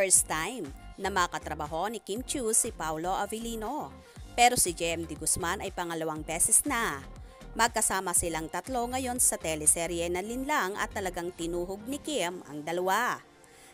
First time na makatrabaho ni Kim Chiu si Paolo Avellino. Pero si JM De Guzman ay pangalawang beses na. Magkasama silang tatlo ngayon sa teleserye na Linlang at talagang tinuhog ni Kim ang dalawa.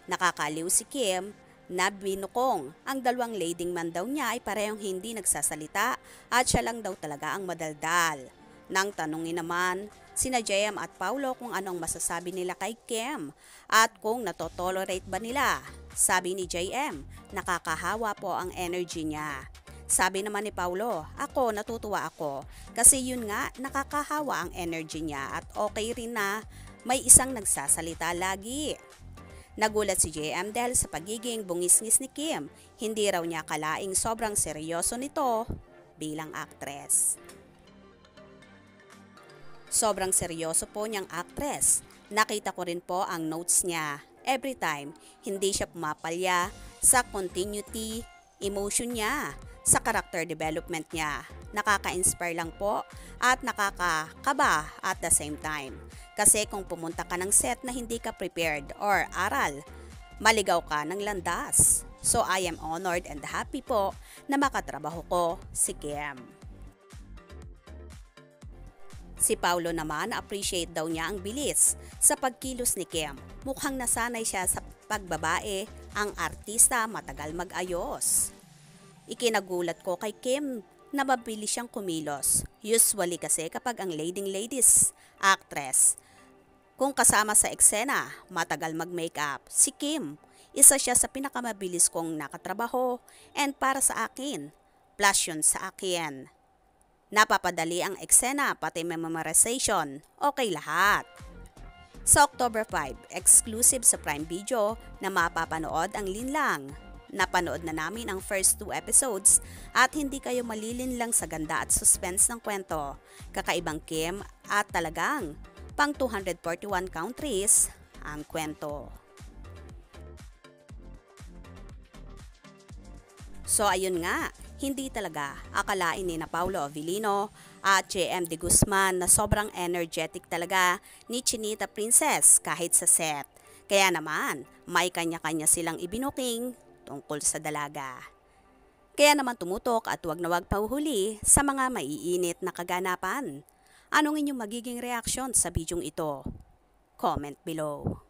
Nakakaliw si Kim na binukong ang dalawang leading man daw niya ay parehong hindi nagsasalita at siya lang daw talaga ang madaldal. Nang tanungin naman sina JM at Paolo kung anong masasabi nila kay Kim at kung natotolerate ba nila. Sabi ni JM, nakakahawa po ang energy niya. Sabi naman ni Paolo, ako natutuwa ako kasi yun nga nakakahawa ang energy niya at okay rin na may isang nagsasalita lagi. Nagulat si JM dahil sa pagiging bungis-ngis ni Kim, hindi raw niya kalaing sobrang seryoso nito bilang actress. Sobrang seryoso po niyang actress. Nakita ko rin po ang notes niya. Every time, hindi siya pumapalya sa continuity, emotion niya, sa character development niya. Nakaka-inspire lang po at nakakakaba at the same time. Kasi kung pumunta ka ng set na hindi ka prepared or aral, maligaw ka ng landas. So I am honored and happy po na makatrabaho ko si Kim. Si Paolo naman, appreciate daw niya ang bilis sa pagkilos ni Kim. Mukhang nasanay siya sa pagbabae, ang artista matagal mag-ayos. Ikinagulat ko kay Kim na mabilis siyang kumilos. Usually kasi kapag ang leading ladies, actress, kung kasama sa eksena, matagal mag-makeup. Si Kim, isa siya sa pinakamabilis kong nakatrabaho and para sa akin, plus yun sa akin. Napapadali ang eksena pati memorization, okay lahat. Sa October 5, exclusive sa Prime Video na mapapanood ang Linlang. Napanood na namin ang first 2 episodes at hindi kayo malilinlang sa ganda at suspense ng kwento. Kakaibang Kim at talagang pang 241 countries ang kwento. So ayun nga, hindi talaga akalain ni na Paolo Avellino at JM De Guzman na sobrang energetic talaga ni Chinita Princess kahit sa set. Kaya naman, may kanya-kanya silang ibinuking tungkol sa dalaga. Kaya naman tumutok at huwag na huwag pahuhuli sa mga maiinit na kaganapan. Anong inyong magiging reaksyon sa bidyong ito? Comment below.